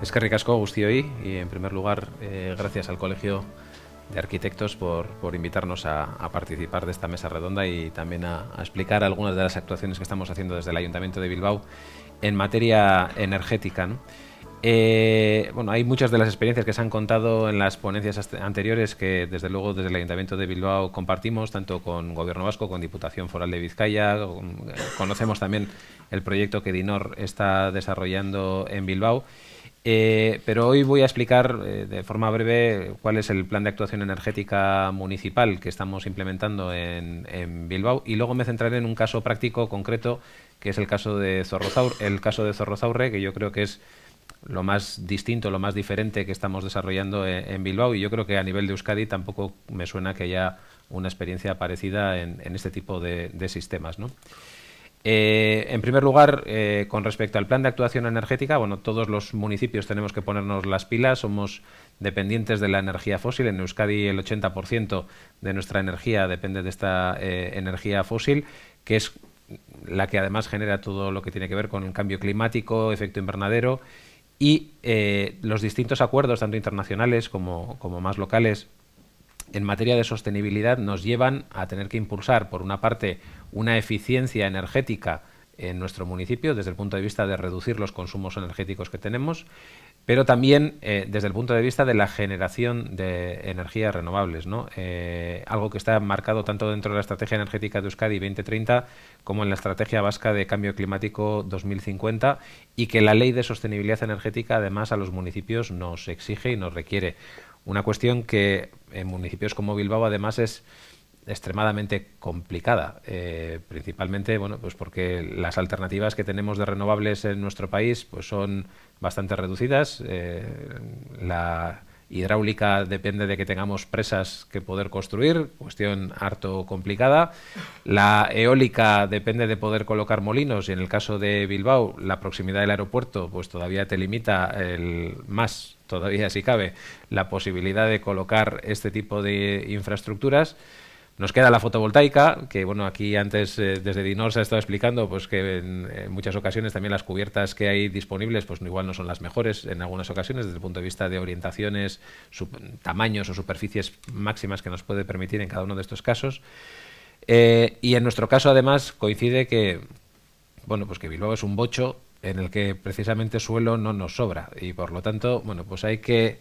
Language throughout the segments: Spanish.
Eskerrik asko guztioi y en primer lugar gracias al Colegio de Arquitectos por invitarnos a participar de esta mesa redonda y también a explicar algunas de las actuaciones que estamos haciendo desde el Ayuntamiento de Bilbao en materia energética, ¿no? Bueno, hay muchas de las experiencias que se han contado en las ponencias anteriores que desde luego desde el Ayuntamiento de Bilbao compartimos, tanto con Gobierno Vasco, con Diputación Foral de Vizcaya, conocemos también el proyecto que Dinor está desarrollando en Bilbao. Pero hoy voy a explicar de forma breve cuál es el plan de actuación energética municipal que estamos implementando en Bilbao y luego me centraré en un caso práctico concreto que es el caso de Zorrozaurre, que yo creo que es lo más distinto, lo más diferente que estamos desarrollando en Bilbao, y yo creo que a nivel de Euskadi tampoco me suena que haya una experiencia parecida en este tipo de sistemas, ¿no? En primer lugar, con respecto al plan de actuación energética, bueno, todos los municipios tenemos que ponernos las pilas, somos dependientes de la energía fósil. En Euskadi el 80% de nuestra energía depende de esta energía fósil, que es la que además genera todo lo que tiene que ver con el cambio climático, efecto invernadero, y los distintos acuerdos, tanto internacionales como más locales, en materia de sostenibilidad nos llevan a tener que impulsar, por una parte, una eficiencia energética en nuestro municipio desde el punto de vista de reducir los consumos energéticos que tenemos, pero también desde el punto de vista de la generación de energías renovables, ¿no? Algo que está marcado tanto dentro de la Estrategia Energética de Euskadi 2030 como en la Estrategia Vasca de Cambio Climático 2050, y que la Ley de Sostenibilidad Energética además a los municipios nos exige y nos requiere. Una cuestión que en municipios como Bilbao además es extremadamente complicada, principalmente bueno, pues porque las alternativas que tenemos de renovables en nuestro país pues son bastante reducidas. La hidráulica depende de que tengamos presas que poder construir, cuestión harto complicada. La eólica depende de poder colocar molinos, y en el caso de Bilbao la proximidad del aeropuerto pues todavía te limita todavía si cabe, la posibilidad de colocar este tipo de infraestructuras. Nos queda la fotovoltaica, que bueno, aquí antes desde Dinor se ha estado explicando pues que en muchas ocasiones también las cubiertas que hay disponibles pues igual no son las mejores en algunas ocasiones desde el punto de vista de orientaciones, tamaños o superficies máximas que nos puede permitir en cada uno de estos casos. Y en nuestro caso además coincide que bueno, pues que Bilbao es un bocho en el que precisamente suelo no nos sobra, y por lo tanto, bueno, pues hay que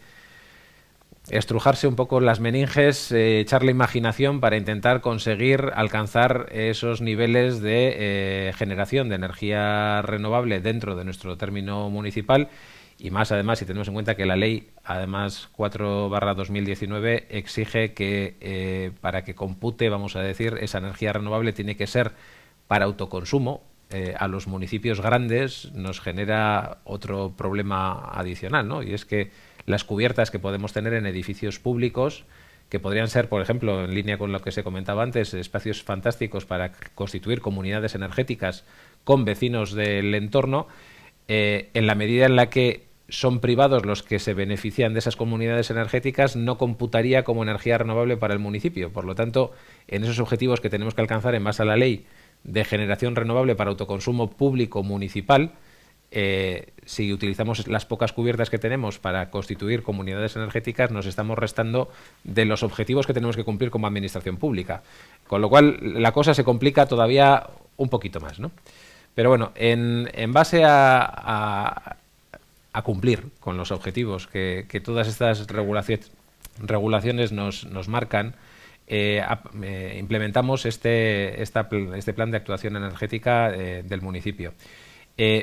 estrujarse un poco las meninges, echar la imaginación para intentar conseguir alcanzar esos niveles de generación de energía renovable dentro de nuestro término municipal, y más además si tenemos en cuenta que la ley además 4/2019 exige que para que compute, vamos a decir, esa energía renovable tiene que ser para autoconsumo. A los municipios grandes nos genera otro problema adicional, ¿no? Y es que las cubiertas que podemos tener en edificios públicos, que podrían ser, por ejemplo, en línea con lo que se comentaba antes, espacios fantásticos para constituir comunidades energéticas con vecinos del entorno, en la medida en la que son privados los que se benefician de esas comunidades energéticas, no computaría como energía renovable para el municipio. Por lo tanto, en esos objetivos que tenemos que alcanzar en base a la ley de generación renovable para autoconsumo público municipal, si utilizamos las pocas cubiertas que tenemos para constituir comunidades energéticas, nos estamos restando de los objetivos que tenemos que cumplir como administración pública. Con lo cual, la cosa se complica todavía un poquito más, ¿no? Pero bueno, en base a cumplir con los objetivos que todas estas regulaciones nos marcan, implementamos este plan de actuación energética del municipio,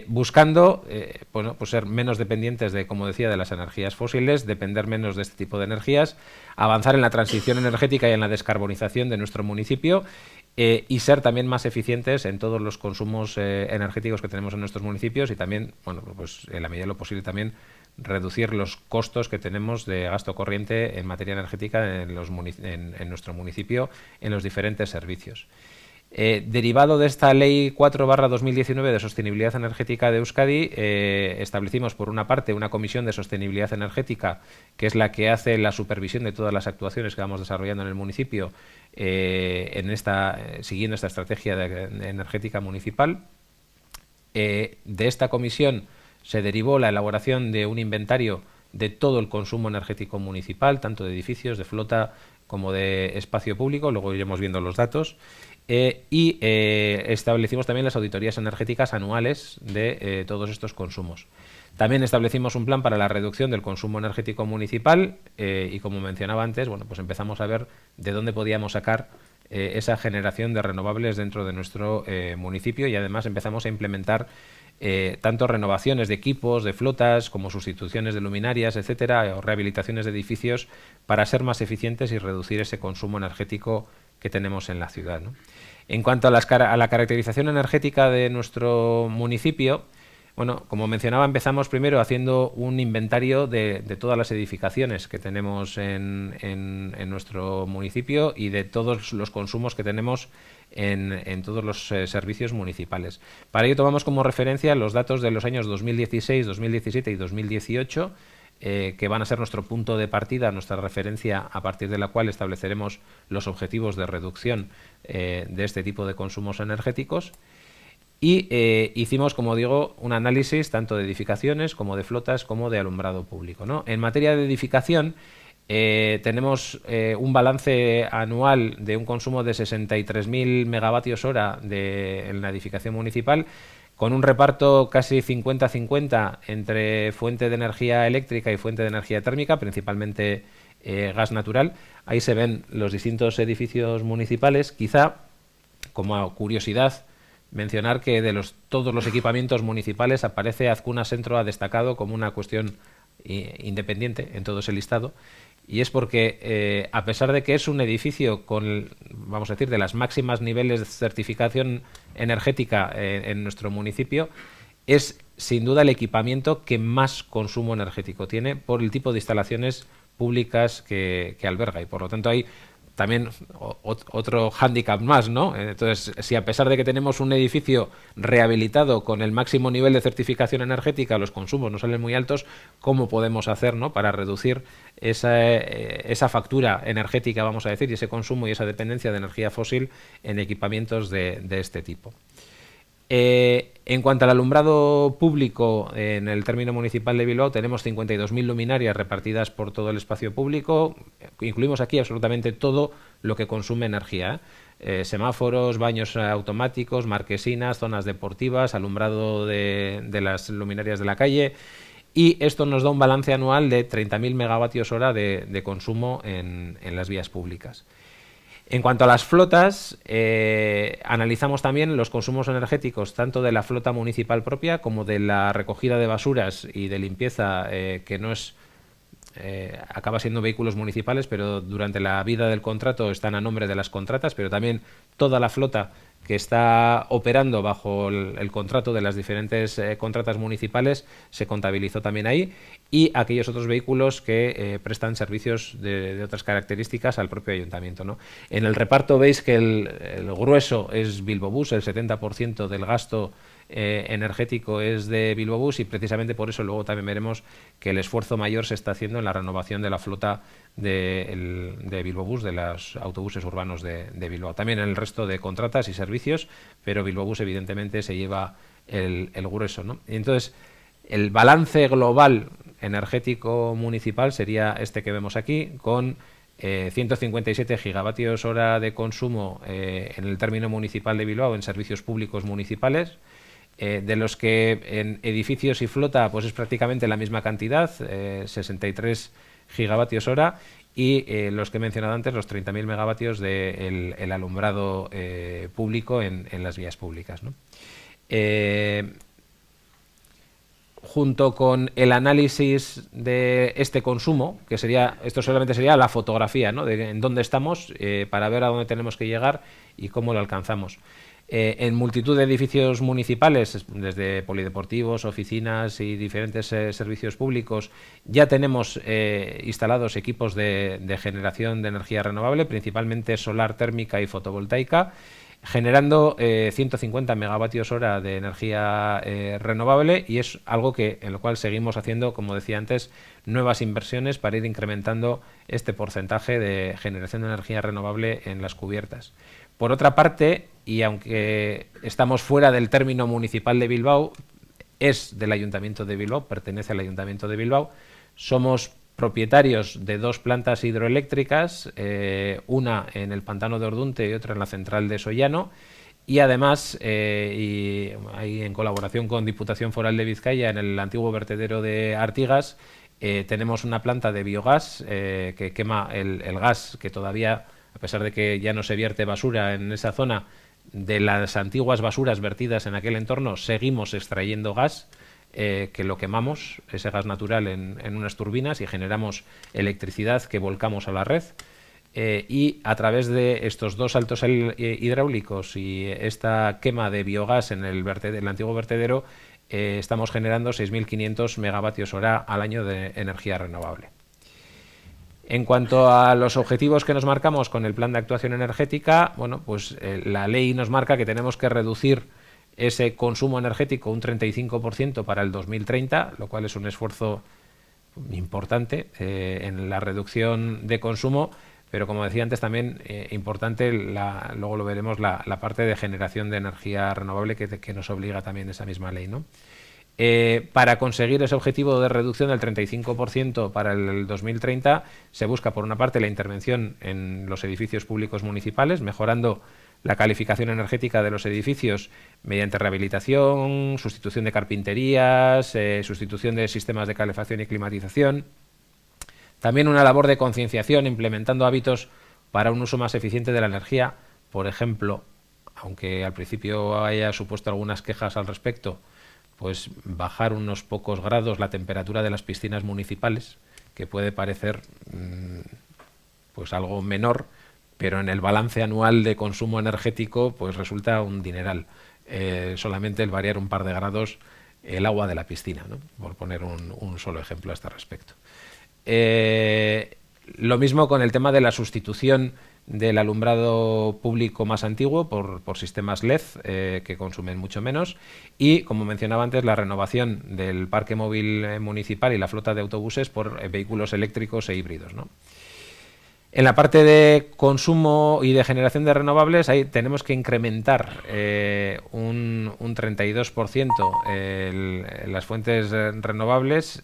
buscando bueno, pues ser menos dependientes de, como decía, de las energías fósiles, depender menos de este tipo de energías, avanzar en la transición energética y en la descarbonización de nuestro municipio, y ser también más eficientes en todos los consumos energéticos que tenemos en nuestros municipios, y también, bueno, pues en la medida de lo posible también reducir los costos que tenemos de gasto corriente en materia energética en nuestro municipio en los diferentes servicios. Derivado de esta Ley 4/2019 de Sostenibilidad Energética de Euskadi, establecimos por una parte una comisión de sostenibilidad energética, que es la que hace la supervisión de todas las actuaciones que vamos desarrollando en el municipio siguiendo esta estrategia energética municipal. De esta comisión se derivó la elaboración de un inventario de todo el consumo energético municipal, tanto de edificios, de flota como de espacio público, luego iremos viendo los datos, y establecimos también las auditorías energéticas anuales de todos estos consumos. También establecimos un plan para la reducción del consumo energético municipal y, como mencionaba antes, bueno, pues empezamos a ver de dónde podíamos sacar esa generación de renovables dentro de nuestro municipio, y además empezamos a implementar tanto renovaciones de equipos, de flotas, como sustituciones de luminarias, etcétera, o rehabilitaciones de edificios para ser más eficientes y reducir ese consumo energético que tenemos en la ciudad, ¿no? En cuanto a la caracterización energética de nuestro municipio, bueno, como mencionaba, empezamos primero haciendo un inventario de todas las edificaciones que tenemos en nuestro municipio y de todos los consumos que tenemos en todos los servicios municipales. Para ello tomamos como referencia los datos de los años 2016, 2017 y 2018, que van a ser nuestro punto de partida, nuestra referencia a partir de la cual estableceremos los objetivos de reducción de este tipo de consumos energéticos. Y hicimos, como digo, un análisis tanto de edificaciones como de flotas como de alumbrado público, ¿no? En materia de edificación tenemos un balance anual de un consumo de 63.000 megavatios hora en la edificación municipal, con un reparto casi 50-50 entre fuente de energía eléctrica y fuente de energía térmica, principalmente gas natural. Ahí se ven los distintos edificios municipales. Quizá, como curiosidad, mencionar que de todos los equipamientos municipales aparece Azcuna Centro a destacado como una cuestión independiente en todo ese listado, y es porque a pesar de que es un edificio con, vamos a decir, de las máximas niveles de certificación energética en nuestro municipio, es sin duda el equipamiento que más consumo energético tiene por el tipo de instalaciones públicas que alberga, y por lo tanto hay también otro hándicap más, ¿no? Entonces, si a pesar de que tenemos un edificio rehabilitado con el máximo nivel de certificación energética, los consumos no salen muy altos, ¿cómo podemos hacer, ¿no?, para reducir esa factura energética, vamos a decir, y ese consumo y esa dependencia de energía fósil en equipamientos de este tipo? En cuanto al alumbrado público, en el término municipal de Bilbao tenemos 52.000 luminarias repartidas por todo el espacio público. Incluimos aquí absolutamente todo lo que consume energía, semáforos, baños automáticos, marquesinas, zonas deportivas, alumbrado de las luminarias de la calle, y esto nos da un balance anual de 30.000 megavatios hora de consumo en las vías públicas. En cuanto a las flotas, analizamos también los consumos energéticos tanto de la flota municipal propia como de la recogida de basuras y de limpieza, que no es acaba siendo vehículos municipales, pero durante la vida del contrato están a nombre de las contratas, pero también toda la flota que está operando bajo el contrato de las diferentes contratas municipales se contabilizó también ahí, y aquellos otros vehículos que prestan servicios de otras características al propio ayuntamiento, ¿no? En el reparto veis que el grueso es Bilbobús, el 70% del gasto energético es de Bilbobús, y precisamente por eso luego también veremos que el esfuerzo mayor se está haciendo en la renovación de la flota de Bilbobús, de los autobuses urbanos de Bilbao. También en el resto de contratas y servicios, pero Bilbobús evidentemente se lleva el grueso, ¿no? Y entonces, el balance global energético municipal sería este que vemos aquí, con 157 gigavatios hora de consumo en el término municipal de Bilbao en servicios públicos municipales, de los que en edificios y flota pues es prácticamente la misma cantidad, 63 gigavatios hora, y los que he mencionado antes, los 30.000 megavatios del el alumbrado público en las vías públicas, ¿no? Junto con el análisis de este consumo, que sería, esto solamente sería la fotografía, ¿no?, de en dónde estamos, para ver a dónde tenemos que llegar y cómo lo alcanzamos. En multitud de edificios municipales, desde polideportivos, oficinas y diferentes servicios públicos, ya tenemos instalados equipos de generación de energía renovable, principalmente solar térmica y fotovoltaica, generando 150 megavatios hora de energía renovable, y es algo en lo cual seguimos haciendo, como decía antes, nuevas inversiones para ir incrementando este porcentaje de generación de energía renovable en las cubiertas. Por otra parte, y aunque estamos fuera del término municipal de Bilbao, es del Ayuntamiento de Bilbao, pertenece al Ayuntamiento de Bilbao. Somos propietarios de 2 plantas hidroeléctricas, una en el Pantano de Ordunte y otra en la central de Sollano. Y además, y ahí en colaboración con Diputación Foral de Vizcaya, en el antiguo vertedero de Artigas, tenemos una planta de biogás que quema el gas que todavía, a pesar de que ya no se vierte basura en esa zona, de las antiguas basuras vertidas en aquel entorno, seguimos extrayendo gas, que lo quemamos, ese gas natural, en unas turbinas y generamos electricidad que volcamos a la red. Y a través de estos 2 saltos hidráulicos y esta quema de biogás en el antiguo vertedero, estamos generando 6.500 megavatios hora al año de energía renovable. En cuanto a los objetivos que nos marcamos con el plan de actuación energética, bueno, pues la ley nos marca que tenemos que reducir ese consumo energético un 35% para el 2030, lo cual es un esfuerzo importante en la reducción de consumo, pero como decía antes también importante, luego lo veremos, la parte de generación de energía renovable que nos obliga también esa misma ley, ¿no? Para conseguir ese objetivo de reducción del 35% para el 2030 se busca, por una parte, la intervención en los edificios públicos municipales, mejorando la calificación energética de los edificios mediante rehabilitación, sustitución de carpinterías, sustitución de sistemas de calefacción y climatización. También una labor de concienciación, implementando hábitos para un uso más eficiente de la energía. Por ejemplo, aunque al principio haya supuesto algunas quejas al respecto, pues bajar unos pocos grados la temperatura de las piscinas municipales, que puede parecer pues algo menor, pero en el balance anual de consumo energético pues resulta un dineral. Solamente el variar un par de grados el agua de la piscina, ¿no? Por poner un solo ejemplo a este respecto. Lo mismo con el tema de la sustitución del alumbrado público más antiguo por sistemas LED que consumen mucho menos, y, como mencionaba antes, la renovación del parque móvil municipal y la flota de autobuses por vehículos eléctricos e híbridos, ¿no? En la parte de consumo y de generación de renovables, ahí tenemos que incrementar un 32% las fuentes renovables,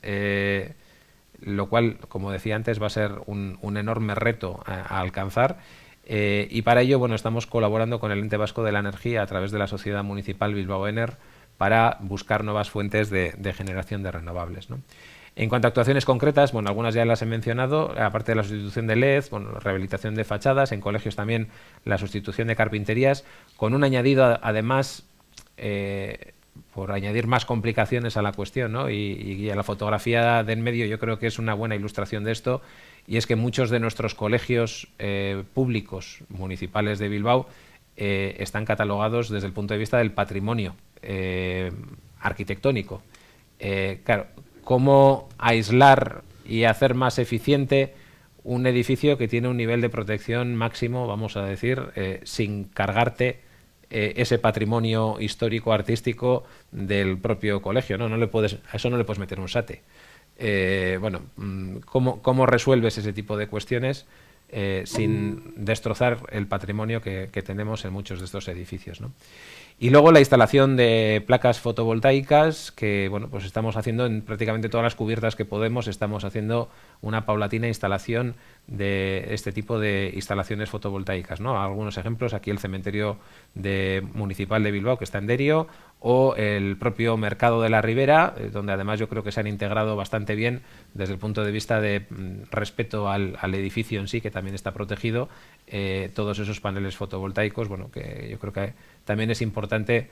lo cual, como decía antes, va a ser un enorme reto a alcanzar, y para ello, bueno, estamos colaborando con el Ente Vasco de la Energía a través de la Sociedad Municipal Bilbao Ener para buscar nuevas fuentes de generación de renovables, ¿no? En cuanto a actuaciones concretas, bueno, algunas ya las he mencionado, aparte de la sustitución de LED, bueno, la rehabilitación de fachadas, en colegios también la sustitución de carpinterías, con un añadido, además, por añadir más complicaciones a la cuestión, ¿no? Y a la fotografía de en medio yo creo que es una buena ilustración de esto, y es que muchos de nuestros colegios públicos municipales de Bilbao están catalogados desde el punto de vista del patrimonio arquitectónico. Claro, ¿cómo aislar y hacer más eficiente un edificio que tiene un nivel de protección máximo, vamos a decir, sin cargarte ese patrimonio histórico artístico del propio colegio, ¿no? A eso no le puedes meter un SATE. Bueno, ¿cómo resuelves ese tipo de cuestiones sin destrozar el patrimonio que tenemos en muchos de estos edificios, ¿no? Y luego la instalación de placas fotovoltaicas, que bueno, pues estamos haciendo en prácticamente todas las cubiertas que podemos, estamos haciendo una paulatina instalación de este tipo de instalaciones fotovoltaicas, ¿no? Algunos ejemplos, aquí el cementerio municipal de Bilbao, que está en Derio, o el propio Mercado de la Ribera, donde además yo creo que se han integrado bastante bien desde el punto de vista de respeto al edificio en sí, que también está protegido, todos esos paneles fotovoltaicos, bueno, que yo creo que también es importante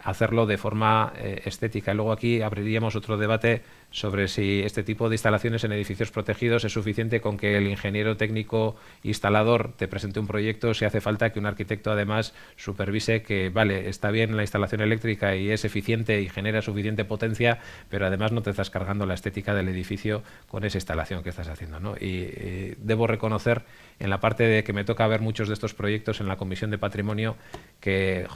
hacerlo de forma estética. Luego aquí abriríamos otro debate sobre si este tipo de instalaciones en edificios protegidos es suficiente con que el ingeniero técnico instalador te presente un proyecto, si hace falta que un arquitecto además supervise que, vale, está bien la instalación eléctrica y es eficiente y genera suficiente potencia, pero además no te estás cargando la estética del edificio con esa instalación que estás haciendo, ¿no? Y debo reconocer, en la parte de que me toca ver muchos de estos proyectos en la Comisión de Patrimonio, que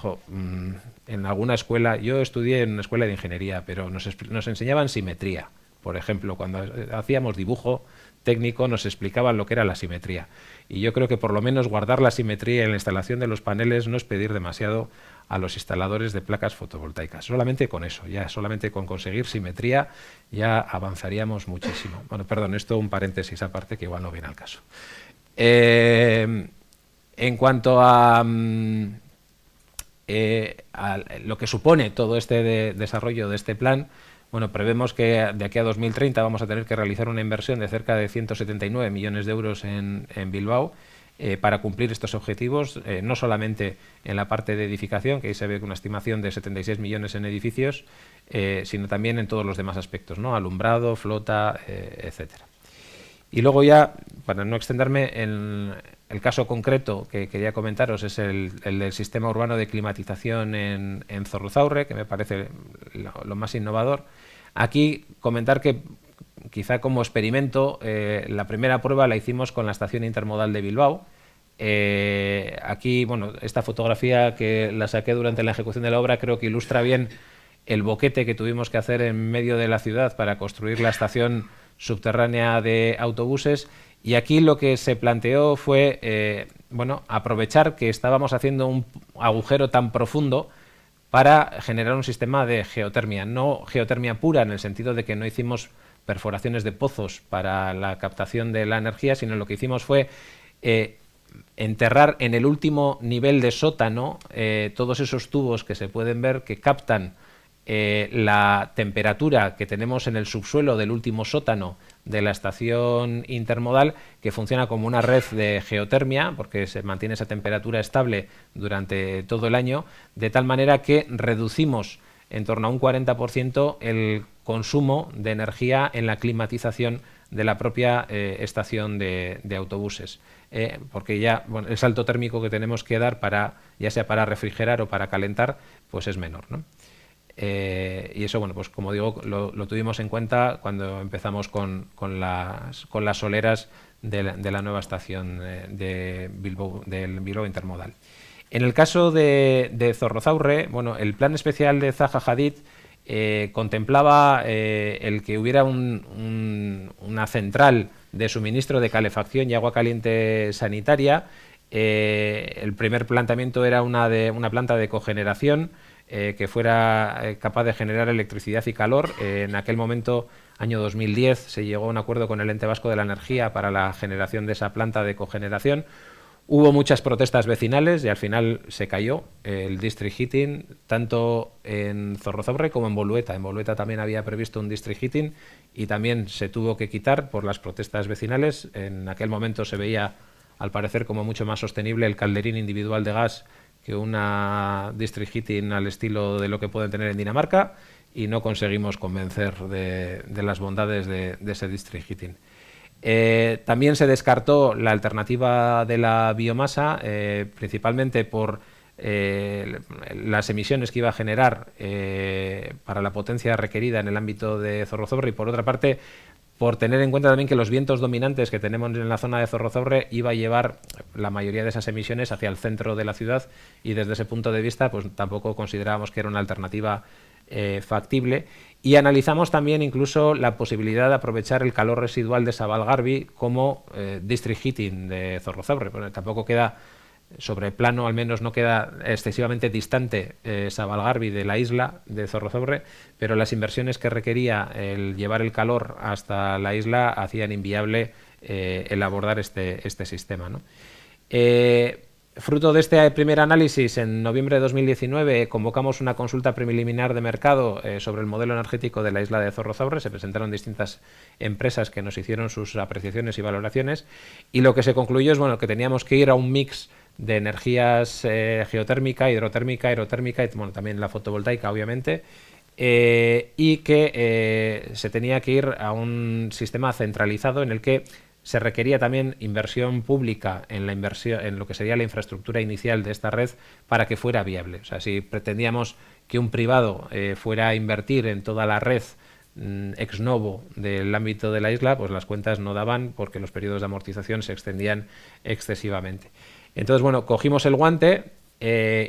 en alguna escuela, yo estudié en una escuela de ingeniería, pero nos enseñaban simetría. Por ejemplo, cuando hacíamos dibujo técnico nos explicaban lo que era la simetría. Y yo creo que por lo menos guardar la simetría en la instalación de los paneles no es pedir demasiado a los instaladores de placas fotovoltaicas. Solamente con eso, ya solamente con conseguir simetría ya avanzaríamos muchísimo. Bueno, perdón, esto un paréntesis aparte que igual no viene al caso. En cuanto a lo que supone todo este desarrollo de este plan, bueno, prevemos que de aquí a 2030 vamos a tener que realizar una inversión de cerca de 179 millones de euros en Bilbao para cumplir estos objetivos, no solamente en la parte de edificación, que ahí se ve una estimación de 76 millones en edificios, sino también en todos los demás aspectos, ¿no? Alumbrado, flota, etcétera. Y luego ya, para no extenderme, el caso concreto que quería comentaros es el del sistema urbano de climatización en Zorrozaurre, que me parece lo más innovador. Aquí comentar que quizá como experimento la primera prueba la hicimos con la estación intermodal de Bilbao. Aquí, bueno, esta fotografía que la saqué durante la ejecución de la obra creo que ilustra bien el boquete que tuvimos que hacer en medio de la ciudad para construir la estación subterránea de autobuses, y aquí lo que se planteó fue bueno, aprovechar que estábamos haciendo un agujero tan profundo para generar un sistema de geotermia, no geotermia pura en el sentido de que no hicimos perforaciones de pozos para la captación de la energía, sino lo que hicimos fue enterrar en el último nivel de sótano todos esos tubos que se pueden ver que captan la temperatura que tenemos en el subsuelo del último sótano de la estación intermodal, que funciona como una red de geotermia porque se mantiene esa temperatura estable durante todo el año, de tal manera que reducimos en torno a un 40% el consumo de energía en la climatización de la propia estación de autobuses, porque ya, bueno, el salto térmico que tenemos que dar para, ya sea para refrigerar o para calentar, pues es menor, ¿no? Y eso, bueno, pues como digo, lo tuvimos en cuenta cuando empezamos con las soleras de la nueva estación del Bilbao Intermodal. En el caso de Zorrozaurre, bueno, el plan especial de Zaha Hadid contemplaba el que hubiera una central de suministro de calefacción y agua caliente sanitaria. El primer planteamiento era una planta de cogeneración que fuera capaz de generar electricidad y calor. En aquel momento, año 2010, se llegó a un acuerdo con el Ente Vasco de la Energía para la generación de esa planta de cogeneración. Hubo muchas protestas vecinales y al final se cayó el district heating, tanto en Zorrozaurre como en Bolueta. En Bolueta también había previsto un district heating y también se tuvo que quitar por las protestas vecinales. En aquel momento se veía, al parecer, como mucho más sostenible el calderín individual de gas que una district heating al estilo de lo que pueden tener en Dinamarca, y no conseguimos convencer de las bondades de ese district heating. También se descartó la alternativa de la biomasa, principalmente por las emisiones que iba a generar para la potencia requerida en el ámbito de Zorrozaurre, y por otra parte por tener en cuenta también que los vientos dominantes que tenemos en la zona de Zorrozaurre iba a llevar la mayoría de esas emisiones hacia el centro de la ciudad, y desde ese punto de vista pues tampoco considerábamos que era una alternativa factible. Y analizamos también incluso la posibilidad de aprovechar el calor residual de Sabalgarbi como district heating de Zorrozaurre. Bueno, tampoco queda sobre plano, al menos no queda excesivamente distante Sabalgarbi de la isla de Zorrozaurre, pero las inversiones que requería el llevar el calor hasta la isla hacían inviable el abordar este sistema, ¿no? Fruto de este primer análisis, en noviembre de 2019 convocamos una consulta preliminar de mercado sobre el modelo energético de la isla de Zorrozaurre. Se presentaron distintas empresas que nos hicieron sus apreciaciones y valoraciones, y lo que se concluyó es, bueno, que teníamos que ir a un mix de energías geotérmica, hidrotérmica, aerotérmica y, bueno, también la fotovoltaica, obviamente, y que se tenía que ir a un sistema centralizado en el que se requería también inversión pública en lo que sería la infraestructura inicial de esta red para que fuera viable. O sea, si pretendíamos que un privado fuera a invertir en toda la red ex novo del ámbito de la isla, pues las cuentas no daban porque los periodos de amortización se extendían excesivamente. Entonces, bueno, cogimos el guante,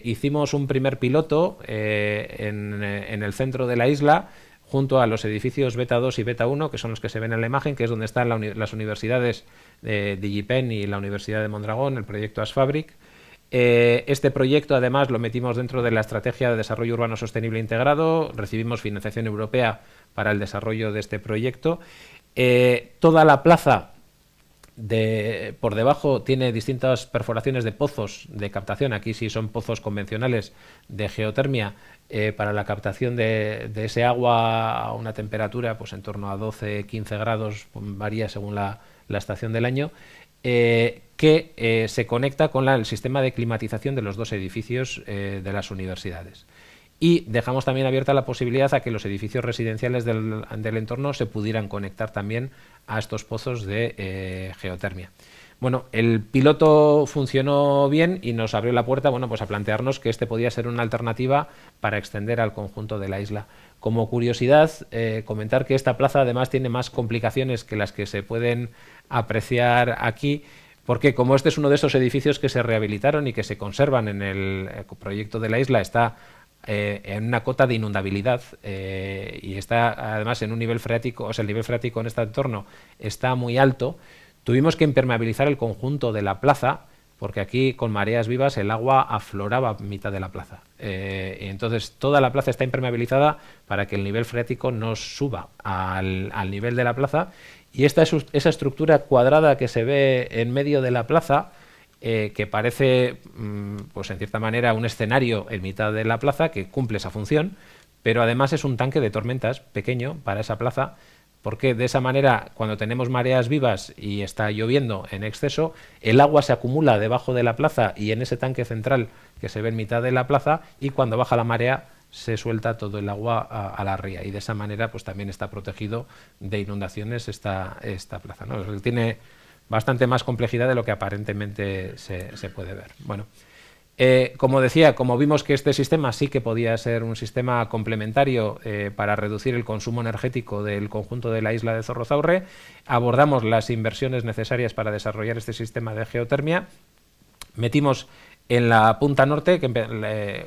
hicimos un primer piloto en el centro de la isla, junto a los edificios Beta 2 y Beta 1, que son los que se ven en la imagen, que es donde están las universidades de DigiPen y la Universidad de Mondragón, el proyecto ASFabric. Este proyecto, además, lo metimos dentro de la Estrategia de Desarrollo Urbano Sostenible Integrado, recibimos financiación europea para el desarrollo de este proyecto. Toda la plaza por debajo tiene distintas perforaciones de pozos de captación. Aquí sí son pozos convencionales de geotermia para la captación de ese agua a una temperatura pues en torno a 12-15 grados, varía según la estación del año, que se conecta con el sistema de climatización de los dos edificios de las universidades. Y dejamos también abierta la posibilidad a que los edificios residenciales del entorno se pudieran conectar también a estos pozos de geotermia. Bueno, el piloto funcionó bien y nos abrió la puerta, bueno, pues a plantearnos que este podía ser una alternativa para extender al conjunto de la isla. Como curiosidad, comentar que esta plaza además tiene más complicaciones que las que se pueden apreciar aquí, porque como este es uno de esos edificios que se rehabilitaron y que se conservan en el proyecto de la isla, está en una cota de inundabilidad y está además en un nivel freático, o sea, el nivel freático en este entorno está muy alto. Tuvimos que impermeabilizar el conjunto de la plaza, porque aquí con mareas vivas el agua afloraba a mitad de la plaza. Y entonces toda la plaza está impermeabilizada para que el nivel freático no suba al nivel de la plaza. Y esa estructura cuadrada que se ve en medio de la plaza, que parece, pues en cierta manera, un escenario en mitad de la plaza que cumple esa función, pero además es un tanque de tormentas pequeño para esa plaza, porque de esa manera, cuando tenemos mareas vivas y está lloviendo en exceso, el agua se acumula debajo de la plaza y en ese tanque central que se ve en mitad de la plaza, y cuando baja la marea se suelta todo el agua a la ría, y de esa manera pues también está protegido de inundaciones esta plaza, ¿no? Tiene bastante más complejidad de lo que aparentemente se puede ver. Bueno, como decía, como vimos que este sistema sí que podía ser un sistema complementario para reducir el consumo energético del conjunto de la isla de Zorrozaurre, abordamos las inversiones necesarias para desarrollar este sistema de geotermia, metimos en la punta norte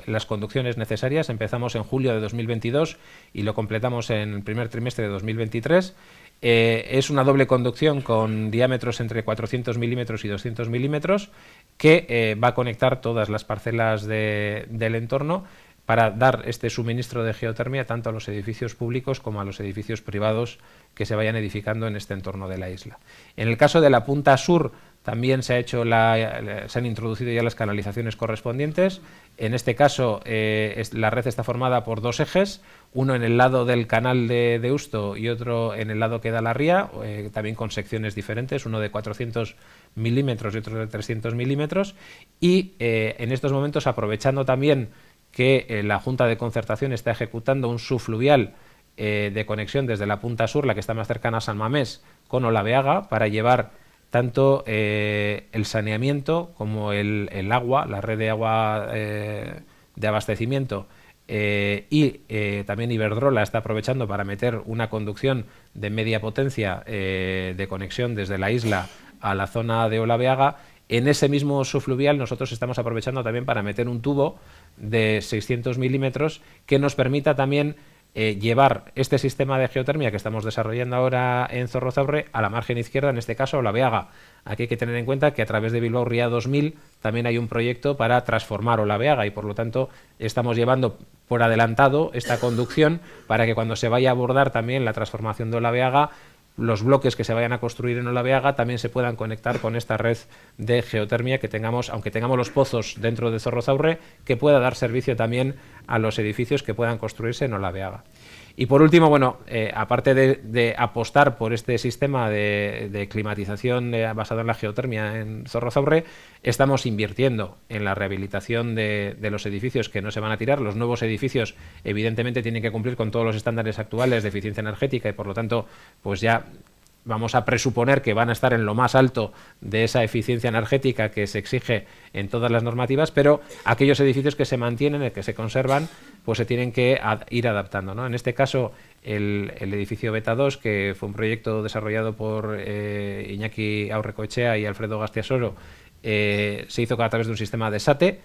las conducciones necesarias, empezamos en julio de 2022 y lo completamos en el primer trimestre de 2023. Es una doble conducción con diámetros entre 400 milímetros y 200 milímetros que va a conectar todas las parcelas del entorno para dar este suministro de geotermia tanto a los edificios públicos como a los edificios privados que se vayan edificando en este entorno de la isla. En el caso de la punta sur también se han introducido ya las canalizaciones correspondientes. En este caso la red está formada por dos ejes, uno en el lado del canal de Deusto y otro en el lado que da la ría, también con secciones diferentes, uno de 400 milímetros y otro de 300 milímetros. Y en estos momentos, aprovechando también que la Junta de Concertación está ejecutando un subfluvial de conexión desde la punta sur, la que está más cercana a San Mamés, con Olabeaga, para llevar tanto el saneamiento como el agua, la red de agua de abastecimiento, y también Iberdrola está aprovechando para meter una conducción de media potencia de conexión desde la isla a la zona de Olabeaga. En ese mismo subfluvial nosotros estamos aprovechando también para meter un tubo de 600 milímetros que nos permita también llevar este sistema de geotermia que estamos desarrollando ahora en Zorrozaurre a la margen izquierda, en este caso Olabeaga. Aquí hay que tener en cuenta que a través de Bilbao Ría 2000 también hay un proyecto para transformar Olabeaga y por lo tanto estamos llevando por adelantado esta conducción para que cuando se vaya a abordar también la transformación de Olabeaga, los bloques que se vayan a construir en Olabeaga también se puedan conectar con esta red de geotermia que tengamos, aunque tengamos los pozos dentro de Zorrozaurre, que pueda dar servicio también a los edificios que puedan construirse en Olabeaga. Y por último, bueno, aparte de apostar por este sistema de climatización basado en la geotermia en Zorrozaurre, estamos invirtiendo en la rehabilitación de los edificios que no se van a tirar. Los nuevos edificios, evidentemente, tienen que cumplir con todos los estándares actuales de eficiencia energética y, por lo tanto, pues ya vamos a presuponer que van a estar en lo más alto de esa eficiencia energética que se exige en todas las normativas, pero aquellos edificios que se mantienen, que se conservan, pues se tienen que ir adaptando, ¿no? En este caso, el edificio Beta 2, que fue un proyecto desarrollado por Iñaki Aurrecoechea y Alfredo Gastiasoro, se hizo a través de un sistema de SATE,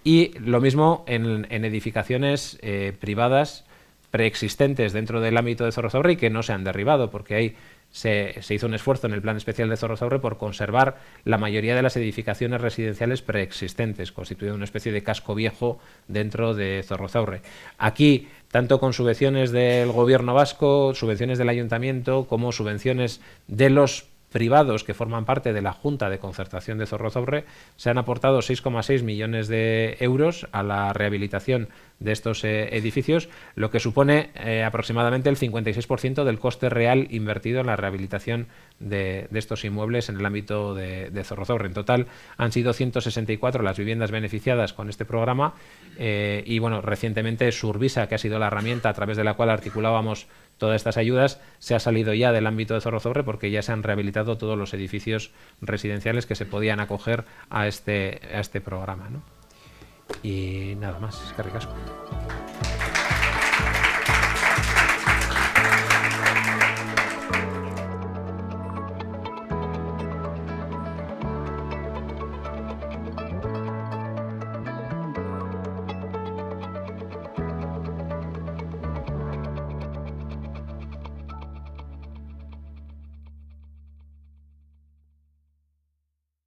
y lo mismo en edificaciones privadas, preexistentes dentro del ámbito de Zorrozaurre y que no se han derribado, porque ahí se hizo un esfuerzo en el Plan Especial de Zorrozaurre por conservar la mayoría de las edificaciones residenciales preexistentes, constituyendo una especie de casco viejo dentro de Zorrozaurre. Aquí, tanto con subvenciones del gobierno vasco, subvenciones del ayuntamiento, como subvenciones de los privados que forman parte de la Junta de Concertación de Zorrozaurre, se han aportado 6,6 millones de euros a la rehabilitación de estos edificios, lo que supone aproximadamente el 56% del coste real invertido en la rehabilitación de estos inmuebles en el ámbito de Zorrozaurre. En total han sido 164 las viviendas beneficiadas con este programa y bueno, recientemente Survisa, que ha sido la herramienta a través de la cual articulábamos todas estas ayudas, se ha salido ya del ámbito de Zorrozaurre porque ya se han rehabilitado todos los edificios residenciales que se podían acoger a este programa, ¿no? Y nada más, es que ricasco.